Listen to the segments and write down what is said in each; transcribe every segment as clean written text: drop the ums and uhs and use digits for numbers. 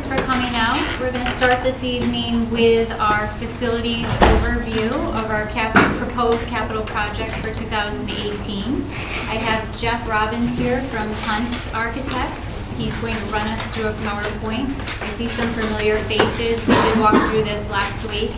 Thanks for coming out. We're going to start this evening with our facilities overview of our proposed capital project for 2018. I have Jeff Robbins here from Hunt Architects. He's going to run us through a PowerPoint. I see some familiar faces. We did walk through this last week.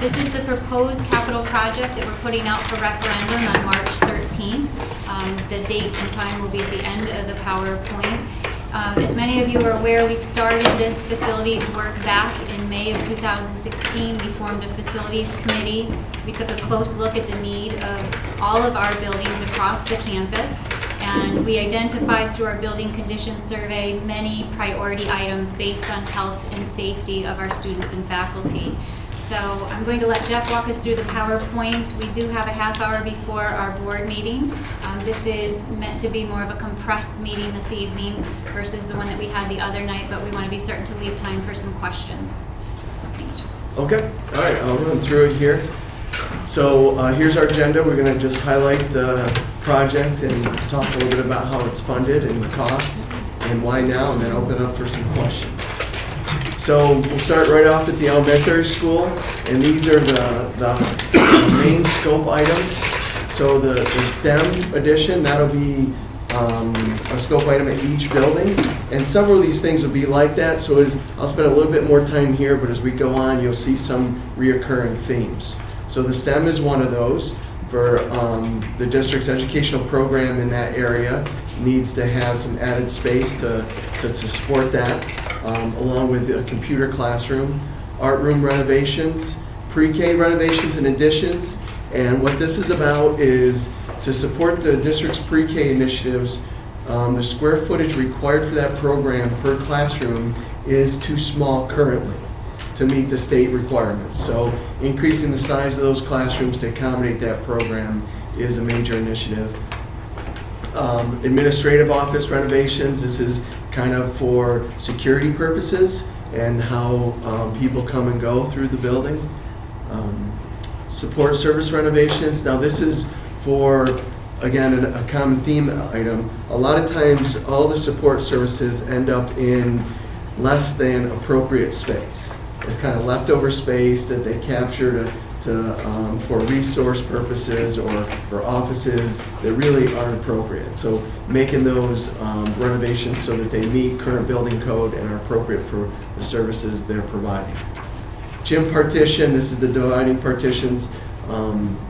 This is the proposed capital project that we're putting out for referendum on March 13th. The date and time will be at the end of the PowerPoint. As many of you are aware, we started this facilities work back in May of 2016. We formed a facilities committee. We took a close look at the need of all of our buildings across the campus, and we identified through our building condition survey many priority items based on health and safety of our students and faculty. So I'm going to let Jeff walk us through the PowerPoint. We do have a half hour before our board meeting. This is meant to be more of a compressed meeting this evening versus the one that we had the other night, but we want to be certain to leave time for some questions. Thanks, Jeff. Okay, all right, I'll run through it here. So here's our agenda. We're going to just highlight the project and talk a little bit about how it's funded and the cost and why now, and then open up for some questions. So we'll start right off at the elementary school, and these are the main scope items. So the STEM edition, that'll be a scope item at each building, and several of these things will be like that. So I'll spend a little bit more time here, but as we go on, you'll see some reoccurring themes. So the STEM is one of those. For the district's educational program in that area needs to have some added space to support that, along with a computer classroom, art room renovations, pre-K renovations and additions. And what this is about is to support the district's pre-K initiatives. The square footage required for that program per classroom is too small currently to meet the state requirements. So increasing the size of those classrooms to accommodate that program is a major initiative. Administrative office renovations, this is kind of for security purposes and how people come and go through the building. Support service renovations, now this is for, again, a common theme item. A lot of times all the support services end up in less than appropriate space. It's kind of leftover space that they capture for resource purposes or for offices that really aren't appropriate. So making those renovations so that they meet current building code and are appropriate for the services they're providing. Gym partition, this is the dividing partitions,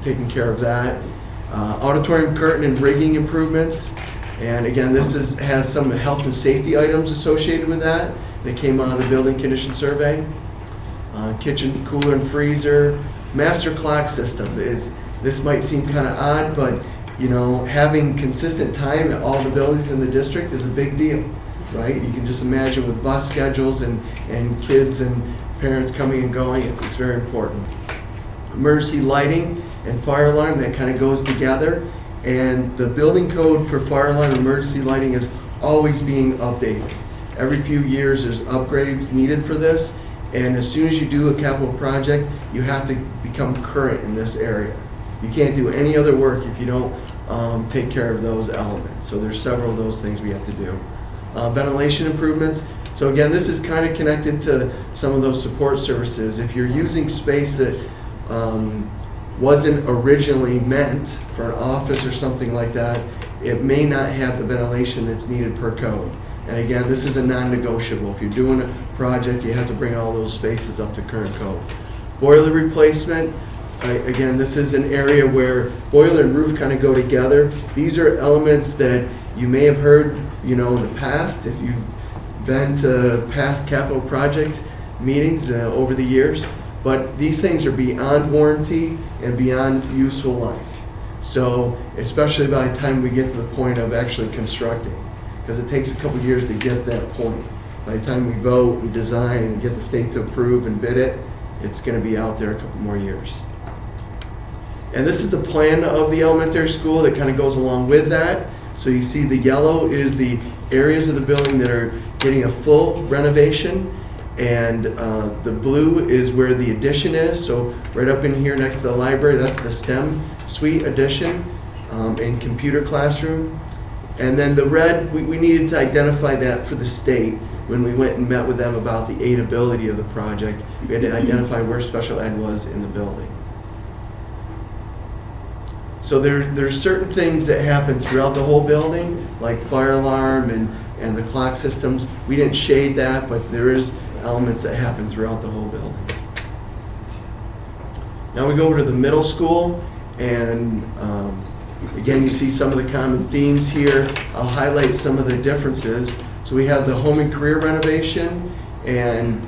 taking care of that. Auditorium curtain and rigging improvements. And again, this has some health and safety items associated with that. They came out of the building condition survey. Kitchen, cooler, and freezer. Master clock system. This might seem kind of odd, but having consistent time at all the buildings in the district is a big deal, right? You can just imagine with bus schedules and kids and parents coming and going, it's very important. Emergency lighting and fire alarm, that kind of goes together. And the building code for fire alarm and emergency lighting is always being updated. Every few years there's upgrades needed for this. And as soon as you do a capital project, you have to become current in this area. You can't do any other work if you don't take care of those elements. So there's several of those things we have to do. Ventilation improvements. So again, this is kind of connected to some of those support services. If you're using space that wasn't originally meant for an office or something like that, it may not have the ventilation that's needed per code. And again, this is a non-negotiable. If you're doing a project, you have to bring all those spaces up to current code. Boiler replacement, again, this is an area where boiler and roof kind of go together. These are elements that you may have heard, in the past, if you've been to past capital project meetings over the years. But these things are beyond warranty and beyond useful life. So, especially by the time we get to the point of actually constructing, because it takes a couple years to get to that point. By the time we vote and design and get the state to approve and bid it, it's going to be out there a couple more years. And this is the plan of the elementary school that kind of goes along with that. So you see the yellow is the areas of the building that are getting a full renovation, and the blue is where the addition is. So right up in here next to the library, that's the STEM suite addition and computer classroom. And then the red, we needed to identify that for the state. when we went and met with them about the aidability of the project, we had to identify where special ed was in the building. So there's certain things that happen throughout the whole building, like fire alarm and the clock systems. We didn't shade that, but there is elements that happen throughout the whole building. Now we go over to the middle school, and again, you see some of the common themes here. I'll highlight some of the differences. So we have the home and career renovation, and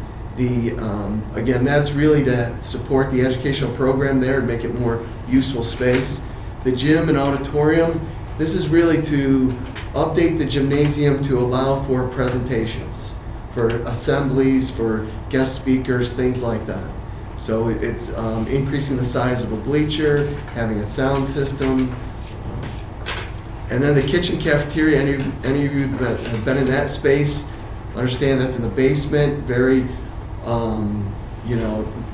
again, that's really to support the educational program there and make it more useful space. The gym and auditorium, this is really to update the gymnasium to allow for presentations, for assemblies, for guest speakers, things like that. So it's increasing the size of a bleacher, having a sound system. And then the kitchen cafeteria, any of you that have been in that space understand that's in the basement, very,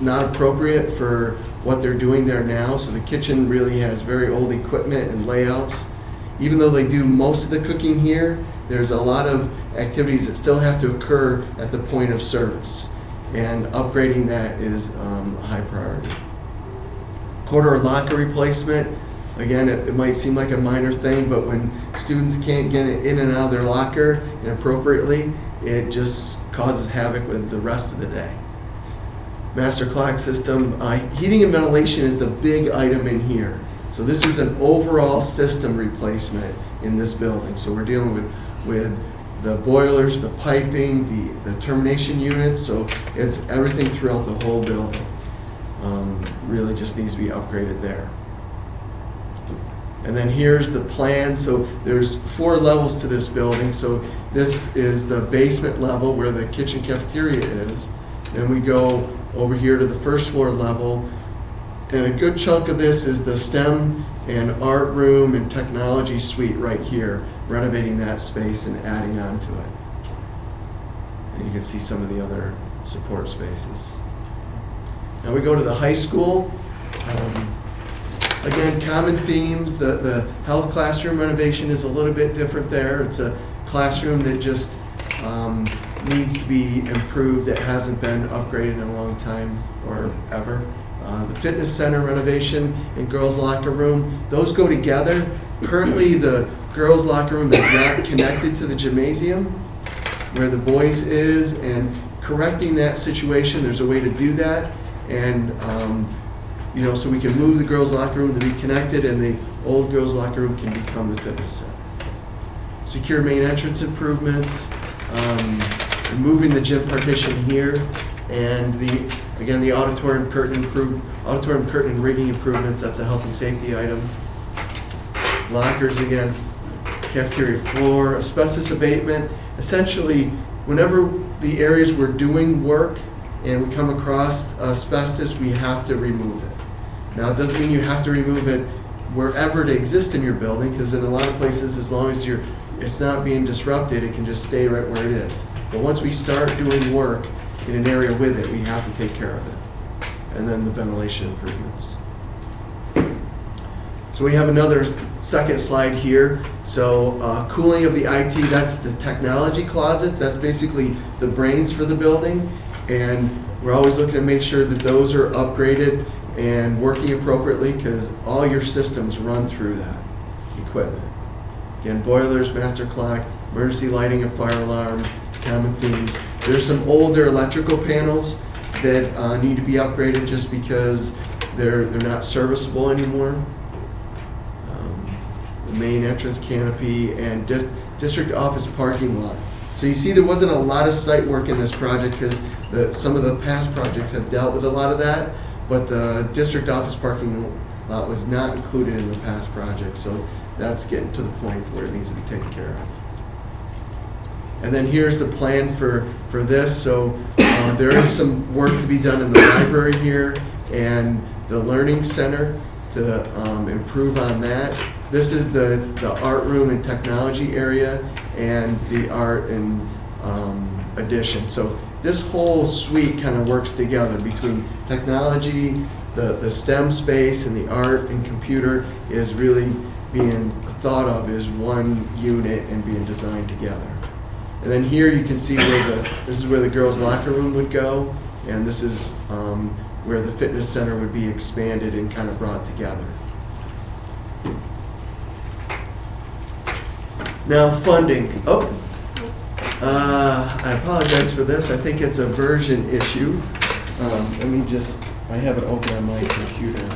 not appropriate for what they're doing there now. So the kitchen really has very old equipment and layouts. Even though they do most of the cooking here, there's a lot of activities that still have to occur at the point of service. And upgrading that is a high priority. Corridor locker replacement. Again, it might seem like a minor thing, but when students can't get in and out of their locker inappropriately, it just causes havoc with the rest of the day. Master clock system, heating and ventilation is the big item in here. So this is an overall system replacement in this building. So we're dealing with the boilers, the piping, the termination units, so it's everything throughout the whole building. Really just needs to be upgraded there. And then here's the plan. So there's 4 levels to this building. So this is the basement level where the kitchen cafeteria is. Then we go over here to the first floor level. And a good chunk of this is the STEM and art room and technology suite right here, renovating that space and adding on to it. And you can see some of the other support spaces. Now we go to the high school. Again, common themes. The health classroom renovation is a little bit different there. It's a classroom that just needs to be improved. It hasn't been upgraded in a long time or ever. The fitness center renovation and girls' locker room, those go together. Currently, the girls' locker room is not connected to the gymnasium where the boys is, and correcting that situation, there's a way to do that. And so we can move the girls' locker room to be connected, and the old girls' locker room can become the fitness center. Secure main entrance improvements, moving the gym partition here, and the auditorium curtain and rigging improvements. That's a health and safety item. Lockers again, cafeteria floor, asbestos abatement. Essentially, whenever the areas we're doing work and we come across asbestos, we have to remove it. Now, it doesn't mean you have to remove it wherever it exists in your building, because in a lot of places, as long as it's not being disrupted, it can just stay right where it is. But once we start doing work in an area with it, we have to take care of it. And then the ventilation improvements. So we have another second slide here. So cooling of the IT, that's the technology closets. That's basically the brains for the building. And we're always looking to make sure that those are upgraded and working appropriately, because all your systems run through that equipment. Again, boilers, master clock, emergency lighting and fire alarm, common themes. There's some older electrical panels that need to be upgraded just because they're not serviceable anymore. The main entrance canopy and district office parking lot. So you see there wasn't a lot of site work in this project because some of the past projects have dealt with a lot of that, but the district office parking lot was not included in the past project, so that's getting to the point where it needs to be taken care of. And then here's the plan for this. So there is some work to be done in the library here and the learning center to improve on that. This is the art room and technology area and the art and addition. So this whole suite kind of works together between technology, the STEM space, and the art and computer is really being thought of as one unit and being designed together. And then here you can see this is where the girls' locker room would go, and this is where the fitness center would be expanded and kind of brought together. Now funding. I apologize for this. I think it's a version issue. I have it open on my computer.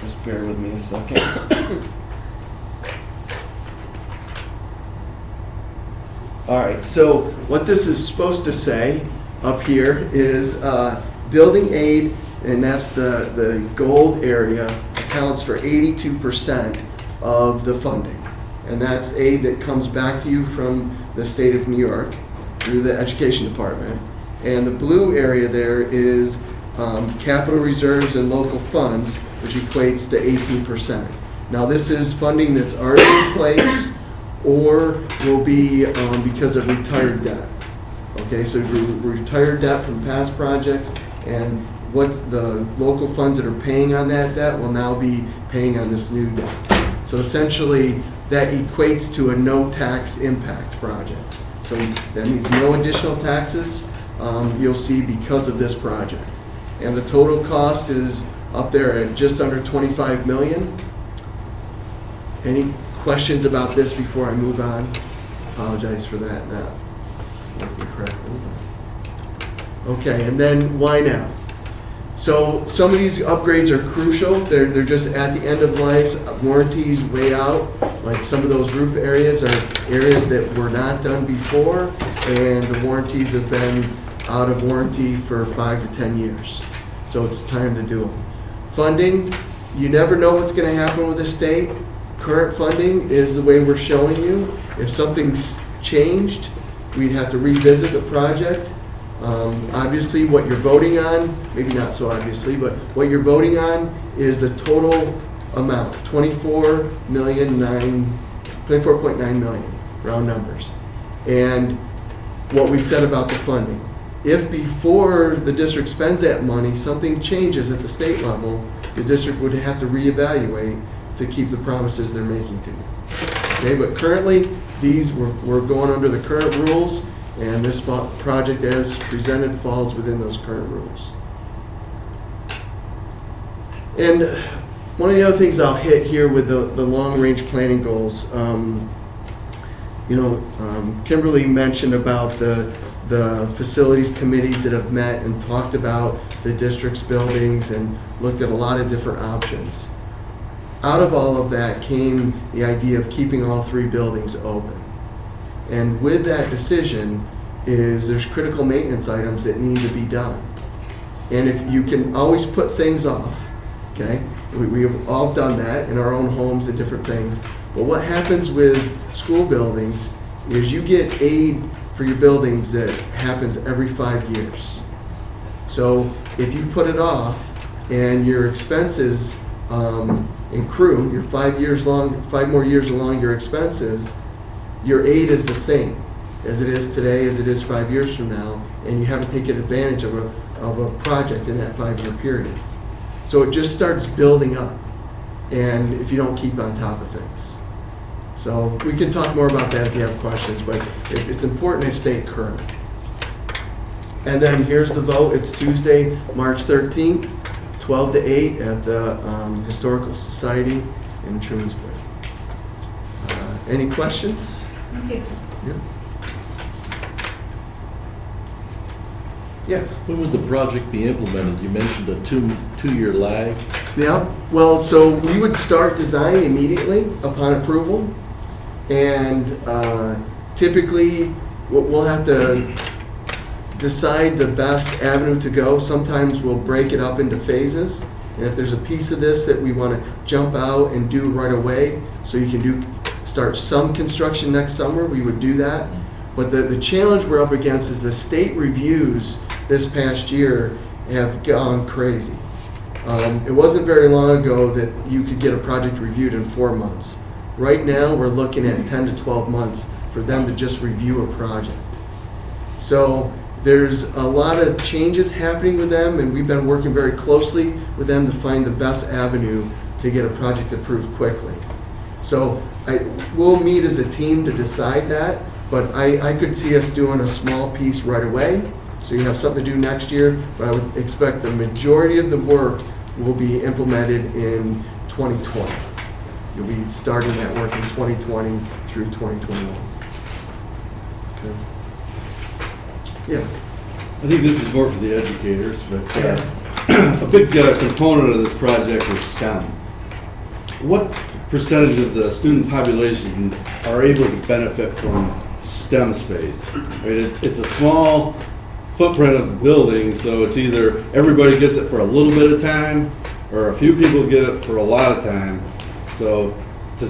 Just bear with me a second. All right, so what this is supposed to say up here is building aid, and that's the gold area, accounts for 82% of the funding. And that's aid that comes back to you from the state of New York through the education department. And the blue area there is capital reserves and local funds, which equates to 18%. Now this is funding that's already in place or will be because of retired debt. Okay, so retired debt from past projects, and what the local funds that are paying on that debt will now be paying on this new debt. So essentially, that equates to a no tax impact project. So that means no additional taxes you'll see because of this project. And the total cost is up there at just under 25 million. Any questions about this before I move on? Apologize for that now. Okay, and then why now? So some of these upgrades are crucial. They're just at the end of life. Warranties way out. Like some of those roof areas are areas that were not done before, and the warranties have been out of warranty for 5 to 10 years. So it's time to do them. Funding, you never know what's going to happen with the state. Current funding is the way we're showing you. If something's changed, we'd have to revisit the project. Obviously, what you're voting on, maybe not so obviously, but what you're voting on is the total amount, 24.9 million, round numbers. And what we said about the funding. If before the district spends that money, something changes at the state level, the district would have to reevaluate to keep the promises they're making to you. Okay, but currently, we're going under the current rules, and this project as presented falls within those current rules. And one of the other things I'll hit here with the long-range planning goals, Kimberly mentioned about the facilities committees that have met and talked about the district's buildings and looked at a lot of different options. Out of all of that came the idea of keeping all 3 buildings open. And with that decision there's critical maintenance items that need to be done. And if you can always put things off, okay? We have all done that in our own homes and different things. But what happens with school buildings is you get aid for your buildings that happens every 5 years. So if you put it off and your expenses accrue, you're 5 more years along your expenses, your aid is the same as it is today, as it is 5 years from now, and you haven't taken advantage of a project in that 5-year period. So it just starts building up, and if you don't keep on top of things. So we can talk more about that if you have questions, but it's important to stay current. And then here's the vote. It's Tuesday, March 13th, 12 to 8 at the Historical Society in Trumansburg. Any questions? Thank you. Yeah. Yes. When would the project be implemented? You mentioned a two-year lag. Yeah, well, so we would start design immediately upon approval, and typically we'll have to decide the best avenue to go. Sometimes we'll break it up into phases, and if there's a piece of this that we want to jump out and do right away, so you can start some construction next summer, we would do that. But the challenge we're up against is the state reviews this past year have gone crazy. It wasn't very long ago that you could get a project reviewed in 4 months. Right now, we're looking at 10 to 12 months for them to just review a project. So there's a lot of changes happening with them, and we've been working very closely with them to find the best avenue to get a project approved quickly. So we'll meet as a team to decide that, but I could see us doing a small piece right away, so you have something to do next year, but I would expect the majority of the work will be implemented in 2020. You'll be starting that work in 2020 through 2021. Okay. Yes? I think this is more for the educators, but a big component of this project is STEM. What percentage of the student population are able to benefit from STEM space? I mean, it's a small footprint of the building, so it's either everybody gets it for a little bit of time, or a few people get it for a lot of time. So to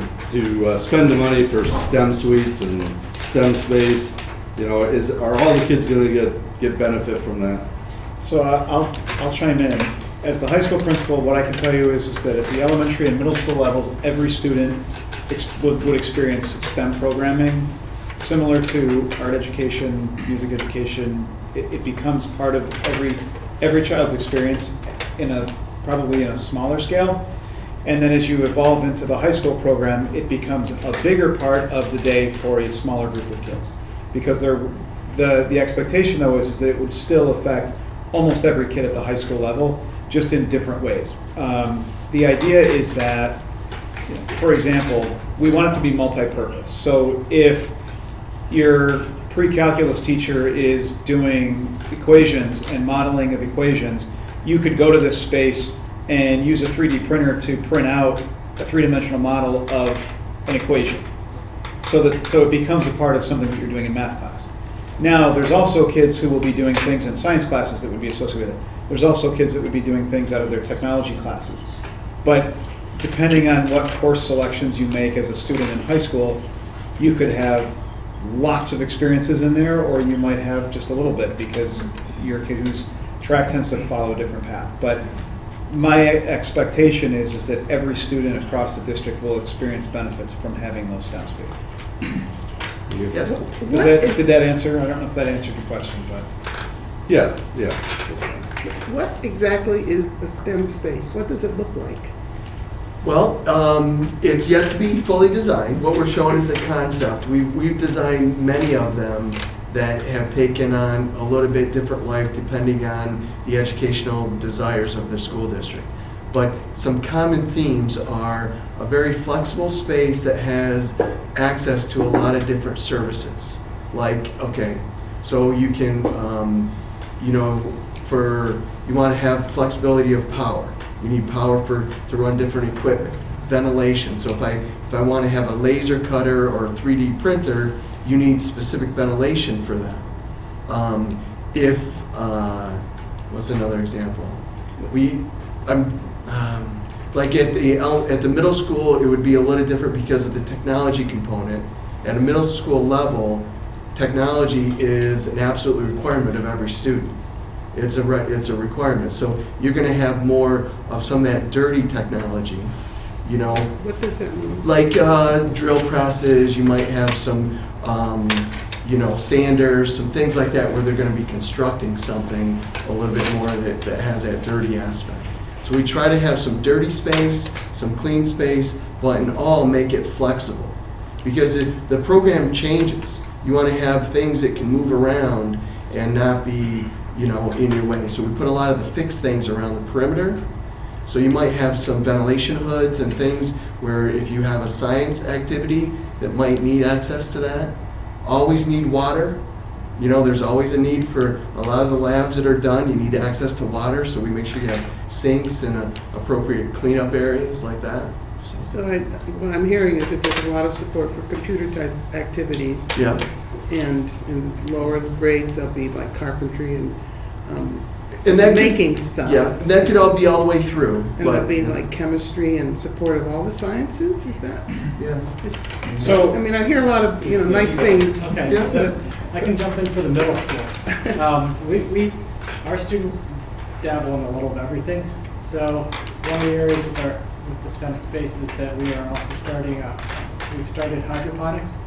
spend the money for STEM suites and STEM space, you know, are all the kids going to get benefit from that? So I'll chime in. As the high school principal, what I can tell you is that at the elementary and middle school levels, every student would experience STEM programming, similar to art education, music education. It becomes part of every child's experience probably in a smaller scale. And then as you evolve into the high school program, it becomes a bigger part of the day for a smaller group of kids. Because the expectation, though, is that it would still affect almost every kid at the high school level, just in different ways. The idea is that, for example, we want it to be multi-purpose. So if your pre-calculus teacher is doing equations and modeling of equations, you could go to this space and use a 3D printer to print out a three-dimensional model of an equation. So it becomes a part of something that you're doing in math class. Now, there's also kids who will be doing things in science classes that would be associated with it. There's also kids that would be doing things out of their technology classes. But depending on what course selections you make as a student in high school, you could have lots of experiences in there, or you might have just a little bit because you're a kid whose track tends to follow a different path. But my expectation is that every student across the district will experience benefits from having those STEM spaces. Yes. Did that answer? I don't know if that answered your question, but. Yeah. What exactly is a STEM space? What does it look like? Well, it's yet to be fully designed. What we're showing is a concept. We've designed many of them that have taken on a little bit different life depending on the educational desires of the school district. But some common themes are a very flexible space that has access to a lot of different services. Like, okay, so you can, you want to have flexibility of power. You need power to run different equipment. Ventilation. So if I want to have a laser cutter or a 3D printer, you need specific ventilation for that. What's another example? Like at the middle school, it would be a little different because of the technology component. At a middle school level, technology is an absolute requirement of every student. It's a requirement. So you're going to have more of some of that dirty technology. What does that mean? Like drill presses, you might have some, sanders, some things like that where they're going to be constructing something a little bit more that has that dirty aspect. So we try to have some dirty space, some clean space, but in all make it flexible. Because the program changes. You want to have things that can move around and not be, in your way. So we put a lot of the fixed things around the perimeter. So you might have some ventilation hoods and things where if you have a science activity that might need access to that, always need water. There's always a need for a lot of the labs that are done, you need access to water, so we make sure you have sinks and appropriate cleanup areas like that. So what I'm hearing is that there's a lot of support for computer type activities. Yeah. And in lower grades, there'll be like carpentry and that making stuff. Yeah, that could all be all the way through. And there'll be like chemistry and support of all the sciences, is that? Yeah. So, I hear a lot of, nice things. Okay, Yeah. so I can jump in for the middle school. Our students dabble in a little of everything. So one of the areas with the STEM spaces that we are also starting, we've started hydroponics.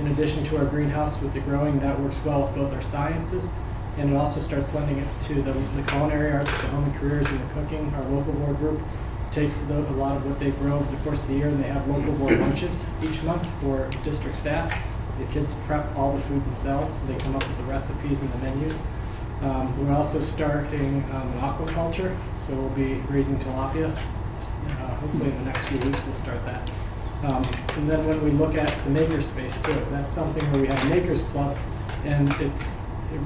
In addition to our greenhouse with the growing, that works well with both our sciences, and it also starts lending it to the culinary arts, the home and careers, and the cooking, our local board group, takes a lot of what they grow over the course of the year, and they have local board lunches each month for district staff. The kids prep all the food themselves, so they come up with the recipes and the menus. We're also starting an aquaculture, so we'll be raising tilapia. Hopefully in the next few weeks we'll start that. And then when we look at the makerspace too, that's something where we have a makers club, and it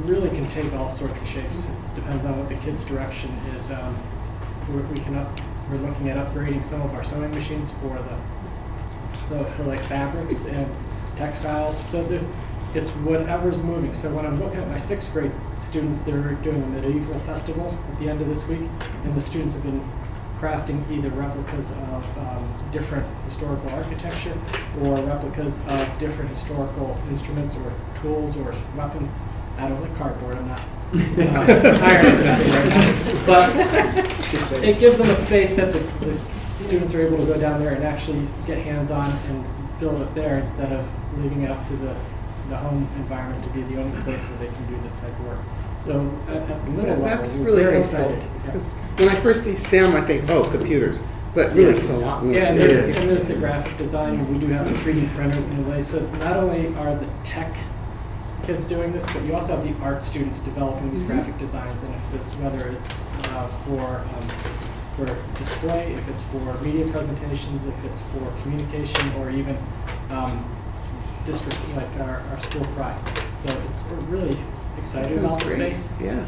really can take all sorts of shapes. It depends on what the kids' direction is. We're looking at upgrading some of our sewing machines for like fabrics and textiles. So it's whatever's moving. So when I'm looking at my 6th grade students, they're doing a medieval festival at the end of this week, and the students have been crafting either replicas of different historical architecture or replicas of different historical instruments or tools or weapons out of the cardboard. I'm not iron smithing right now. But it gives them a space that the students are able to go down there and actually get hands-on and build it there instead of leaving it up to the home environment to be the only place where they can do this type of work. So at the middle level, That's we're really very helpful. excited. Yeah. Because when I first see STEM, I think, oh, computers. But really, it's a lot more. Yeah, and It there's, is. and there's the graphic design, and we do have the 3D printers in the way. So not only are the tech kids doing this, but you also have the art students developing these graphic designs. And if it's whether it's for display, if it's for media presentations, if it's for communication, or even district like our school pride. So we're really That excited sounds about the great. space. Yeah.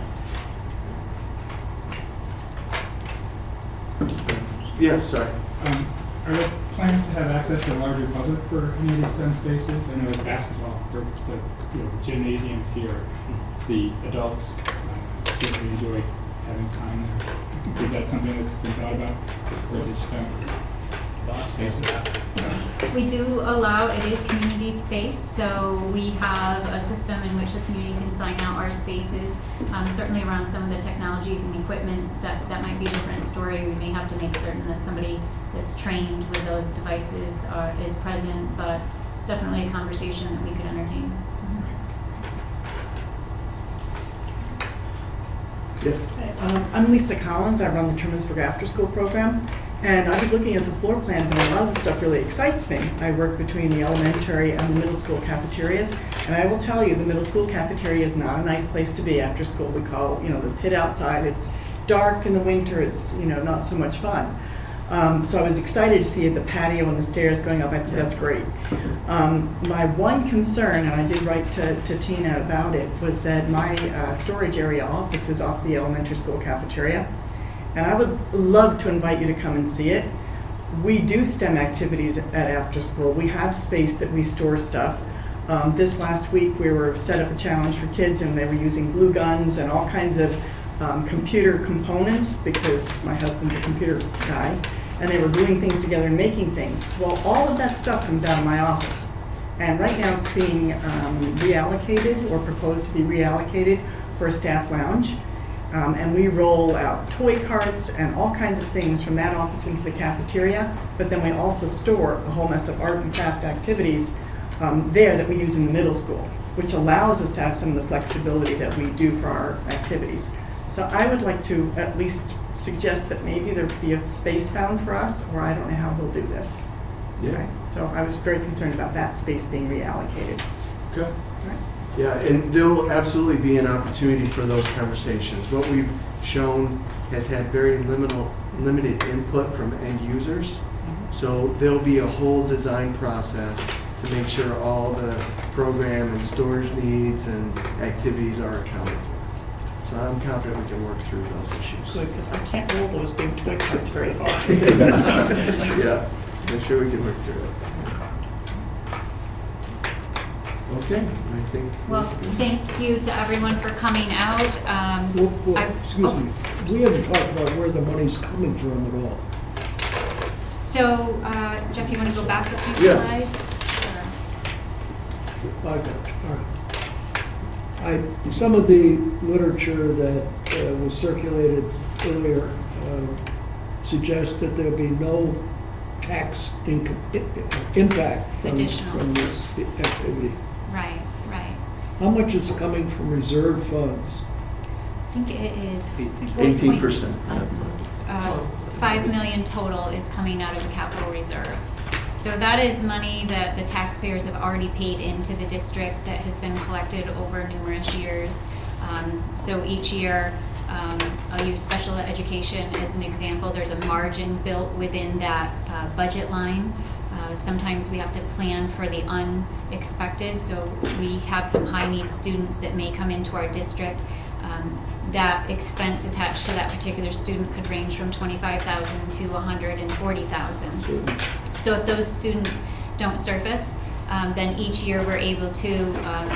Yeah, sorry. Are there plans to have access to the larger public for any of these STEM spaces? I know with basketball, the gymnasiums here, the adults certainly enjoy having time there. Is that something that's been thought about for the STEM spaces? We do allow, it is community space, so we have a system in which the community can sign out our spaces. Certainly around some of the technologies and equipment, that might be a different story. We may have to make certain that somebody that's trained with those devices is present, but it's definitely a conversation that we could entertain. Yes. I'm Lisa Collins. I run the Trumansburg After School program. And I was looking at the floor plans, and a lot of the stuff really excites me. I work between the elementary and the middle school cafeterias. And I will tell you, the middle school cafeteria is not a nice place to be after school. We call, the pit outside. It's dark in the winter. It's, not so much fun. So I was excited to see the patio and the stairs going up. I think that's great. My one concern, and I did write to Tina about it, was that my storage area office is off the elementary school cafeteria. And I would love to invite you to come and see it. We do STEM activities at after school. We have space that we store stuff. This last week we were set up a challenge for kids, and they were using glue guns and all kinds of computer components, because my husband's a computer guy, and they were gluing things together and making things. Well, all of that stuff comes out of my office. And right now it's being reallocated, or proposed to be reallocated, for a staff lounge. And we roll out toy carts and all kinds of things from that office into the cafeteria, but then we also store a whole mess of art and craft activities there that we use in the middle school, which allows us to have some of the flexibility that we do for our activities. So I would like to at least suggest that maybe there be a space found for us, or I don't know how we'll do this. Yeah. Okay? So I was very concerned about that space being reallocated. Good. All right. Yeah, and there'll absolutely be an opportunity for those conversations. What we've shown has had very limited input from end users. So there'll be a whole design process to make sure all the program and storage needs and activities are accounted for. So I'm confident we can work through those issues. Good, because I can't roll those big toy carts very far. Yeah, I'm sure we can work through it. Okay, I think. Well, thank you to everyone for coming out. Excuse me, we haven't talked about where the money's coming from at all. So, Jeff, you want to go back a few Yeah. slides? Okay, all right. Some of the literature that was circulated earlier suggests that there'll be no tax impact from Additional. this activity. Right. How much is coming from reserve funds? I think it is 18%. 5 million total is coming out of the capital reserve. So that is money that the taxpayers have already paid into the district that has been collected over numerous years. So each year, I'll use special education as an example. There's a margin built within that budget line. Sometimes we have to plan for the unexpected, so we have some high-need students that may come into our district. That expense attached to that particular student could range from $25,000 to $140,000. So if those students don't surface, then each year we're able to,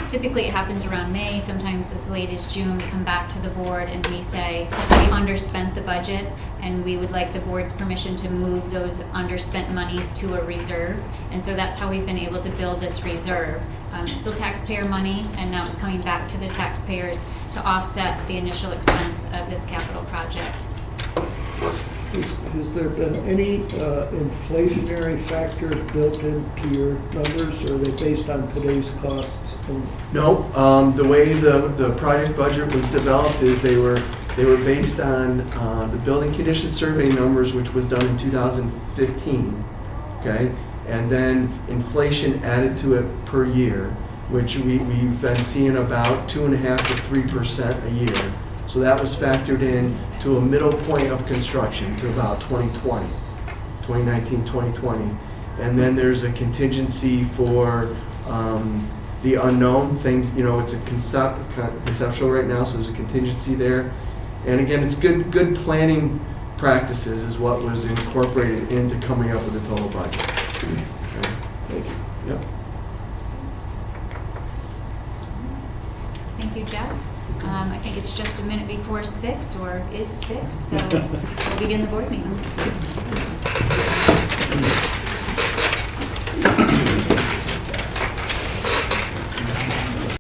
typically it happens around May, sometimes as late as June, we come back to the board and we say, we underspent the budget and we would like the board's permission to move those underspent monies to a reserve. And so that's how we've been able to build this reserve. Still taxpayer money, and now it's coming back to the taxpayers to offset the initial expense of this capital project. Has there been any inflationary factors built into your numbers, or are they based on today's costs? No, the way the project budget was developed is they were based on the building condition survey numbers, which was done in 2015, okay? And then inflation added to it per year, which we've been seeing about 2.5% to 3% a year. So that was factored in to a middle point of construction to about 2019, 2020. And then there's a contingency for the unknown things, it's a conceptual right now, so there's a contingency there. And again, it's good planning practices is what was incorporated into coming up with the total budget. Okay. Thank you. Yep. Thank you, Jeff. I think it's just a minute before 6, or is 6, so we'll begin the board meeting.